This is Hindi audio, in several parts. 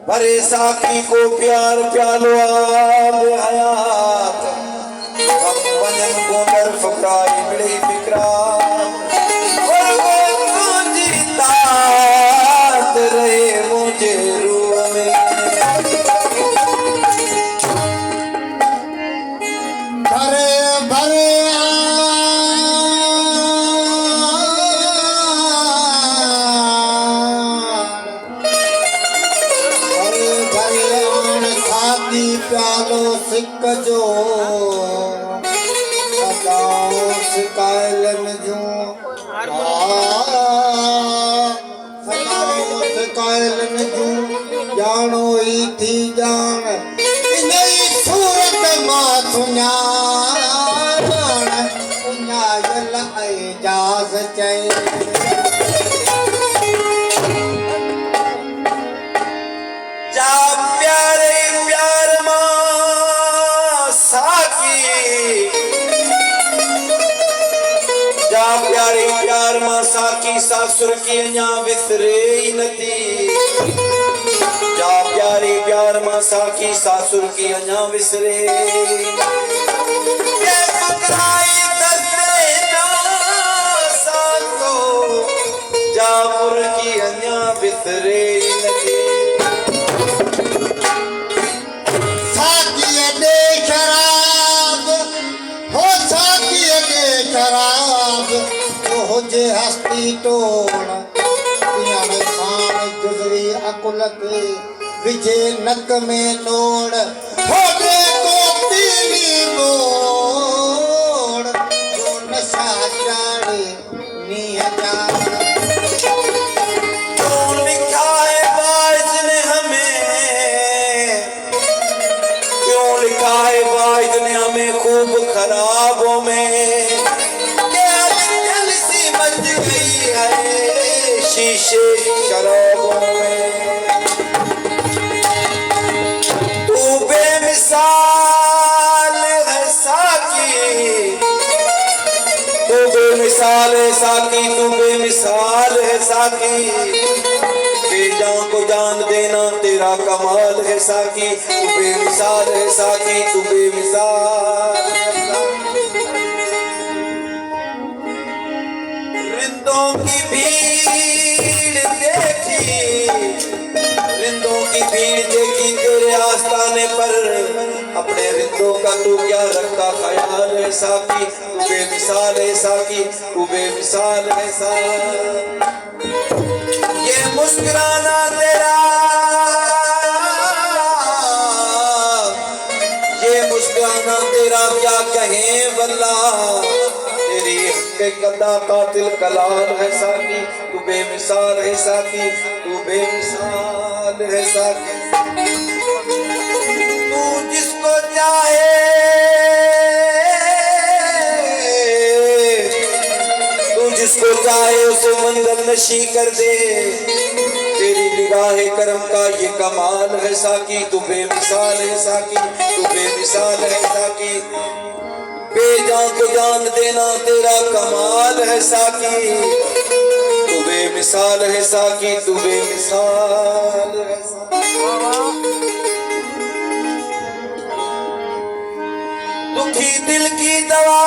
भरे साकी को प्यार प्यालो आब हयात हम बनन को दर फकराई मिले फिकरा और वो जीता रहे मुझे रूह में भरे भरे प्यालो सिक जो सदाओ सिकायलन जो सदाओ सिकायलन जो जानो ही थी जान नई सूरत मां सुञाण सुञायल एजाज़ चए प्यारे प्यार मां साकी सासुर की अञा विसरे ही नथी जा प्यारे प्यार मां साकी सासुर की अञा विसरे जापुर की अञा विसरे ही नथी साकीअ दे शराब हो साकीअ दे शराब हुजे हस्ती टोण पियण साण गुज़री अकुल ते विझे नक में नोड़ होॾे को पीली मोड़ जो नशा चाढ़े नीह जा क्यों लिखा है वाइज ने हमें क्यों लिखा है वाइज ने हमें खूब खराबों में शीशे शराबों में तू बेमिसाल है साकी तू बेमिसाल है साकी तू बेमिसाल है साकी बेजान को जान देना तेरा कमाल है साकी तू बेमिसाल है साकी तू बेमिसाल रिंदों की भीड़ देखी तेरे आस्थाने पर अपने रिंदों का तू क्या रखता ख्याल है साकी तू बेमिसाल है साकी तू बेमिसाल है साकी ये मुस्कुराना तेरा क्या कहें वल्ला तेरी गदा कातिल कलाल है साकी तू बेमिसाल है साकी तू बेमिसाल है साकी तू जिसको चाहे तू जिसको चाहे उसे मंजिल नशी कर दे तेरी निगाहे करम का ये कमाल है साकी तू बेमिसाल है साकी तू बेमिसाल है साकी बेजान को जान देना तेरा कमाल है साकी तू बेमिसाल है साकी तू बेमिसाल है दुखी दिल की दवा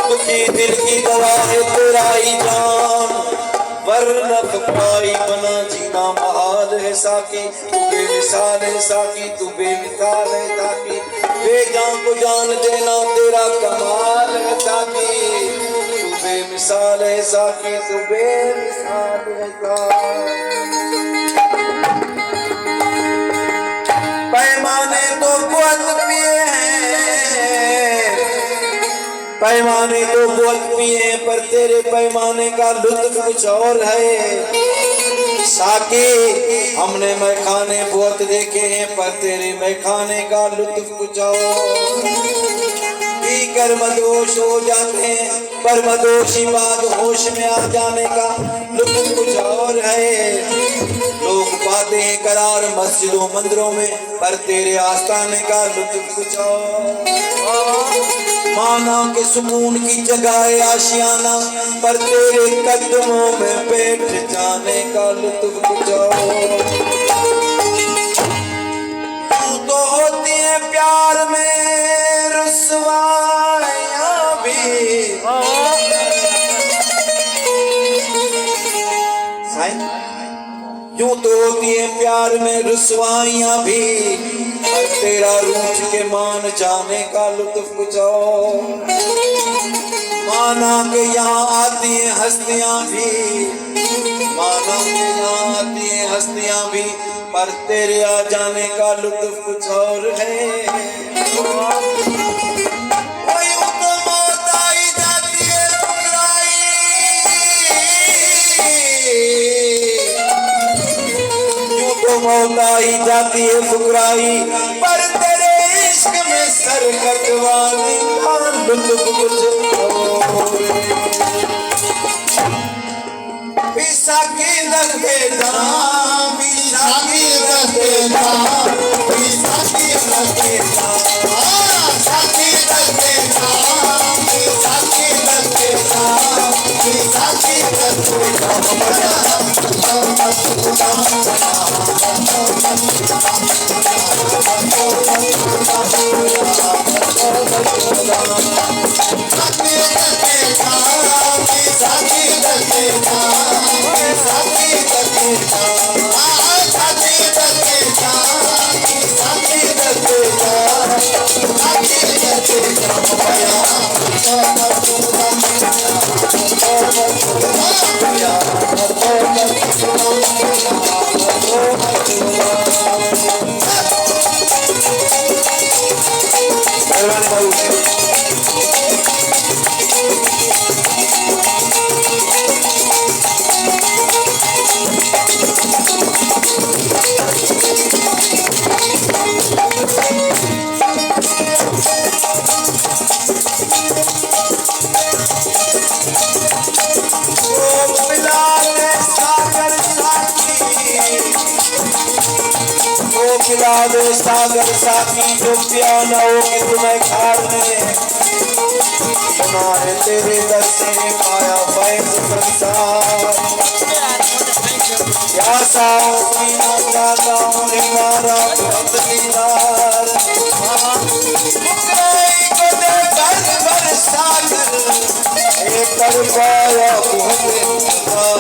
दुखी दिल की दवा है तेरा ही जान वरना पाई बना जीना महाल है साकी तू बेमिसाल है साकी तू बेमिसाल है साकी बेजान को जान देना तेरा कमाल है साकी तू बेमिसाल है साकी तू बेमिसाल है साकी पैमाने तो बहुत पिए हैं पैमाने तो बहुत पिए पर तेरे पैमाने का लुत्फ कुछ और है साकी हमने मैखाने बहुत देखे हैं पर तेरे मैखाने का लुत्फ कुछ और पीकर मदहोश हो जाते हैं, पर मदहोशी बाद होश में आ जाने का लुत्फ कुछ और है। लोग पाते हैं करार मस्जिदों मंदिरों में, पर तेरे आस्थाने का लुत्फ कुछ और। माना के सुकून की जगह है आशियाना, पर तेरे कदमों में बैठ जाने का लुत्फ कुछ और। तू तो होती है प्यार में रुसवाइयां भी, यूं तो होती है प्यार में रुसवाइयां भी, पर तेरा रूठ के मान जाने का लुत्फ कुछ और। माना के यहाँ आती हैं हस्तियां भी, माना के यहाँ आती हैं हस्तियां भी, पर तेरे आ जाने का लुत्फ कुछ और है। यूं तो मौत आई जाती है फुकराई, यूं तो मौत आई जाती है फुकराई, पर तेरे इश्क में सर कटवाने का लुत्फ कुछ और। पिसा की रखे दाम, पिसा की रखे दाम, पिसा की रखे दाम, पिसा की रखे दाम, पिसा की रखे दाम, पिसा की रखे दे सागर साथी जो प्याना हो कि तुम्हें खाने। सुना है तेरे दर से पाया फैज़ संसार, क्या साओ पीना चाहता हूँ निवारा बहुत दीदार। को दे भर सागर एक कर पाया बहुत इंतजार।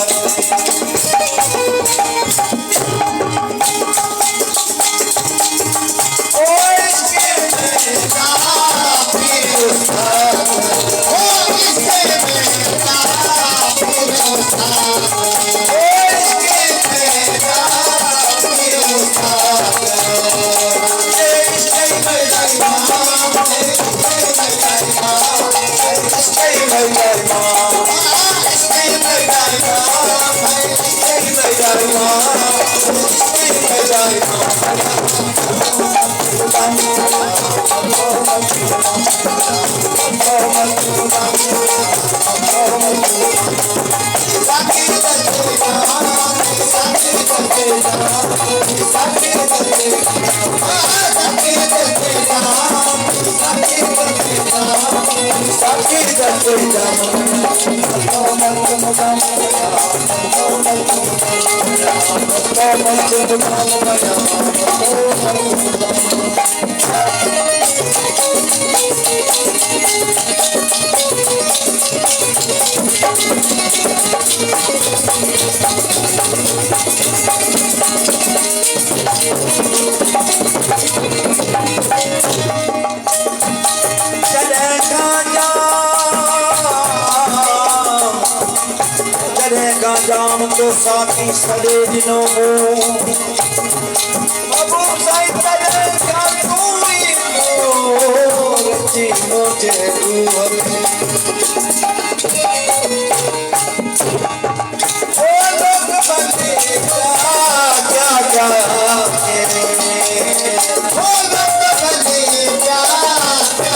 जाम तो साथी सड़े दिनों बाबू साईं करेगा कोई मुझे लोग बंदे क्या क्या लोग बंदे क्या क्या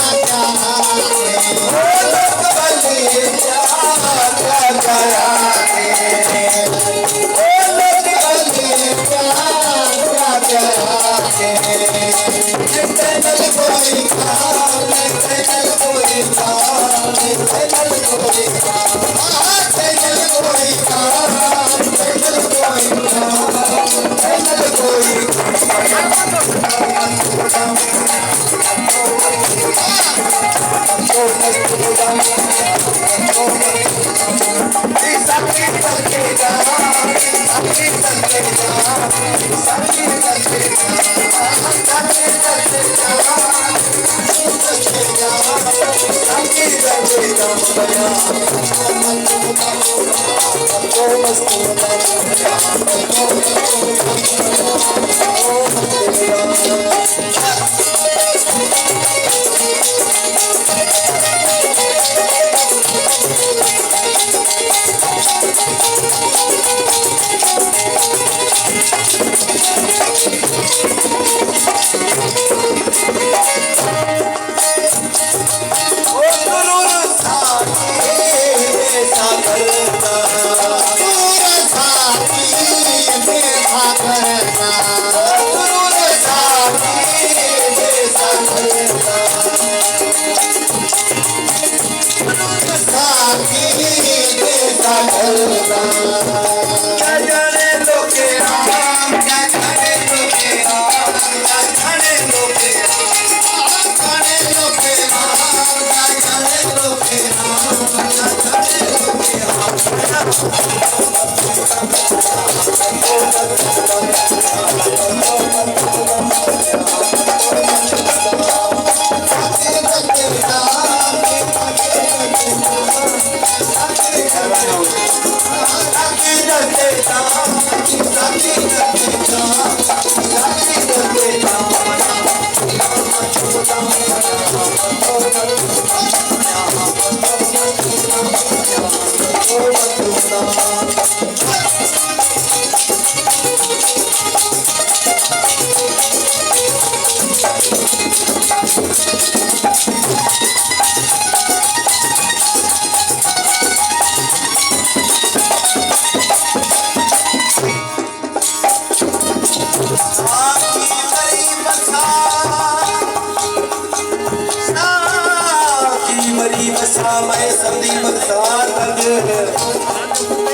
मैं संदीप सारंग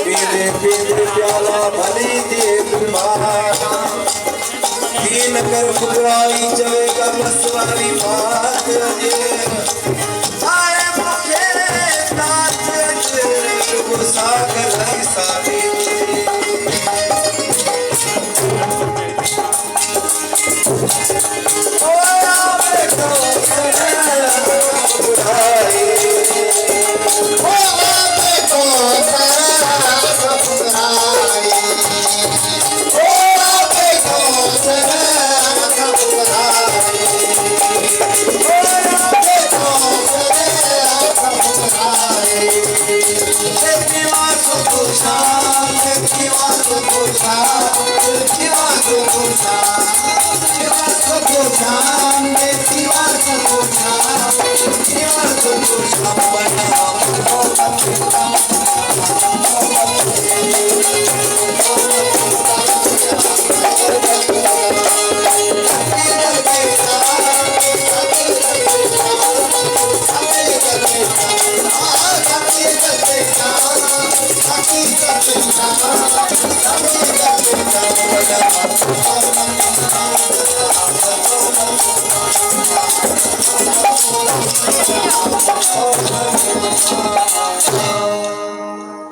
पीले पीले प्याला भली देव दीन कर फुकराई चवेगा मसवारी बात आए मुखे नाच को सागर हरी सारी Thank you.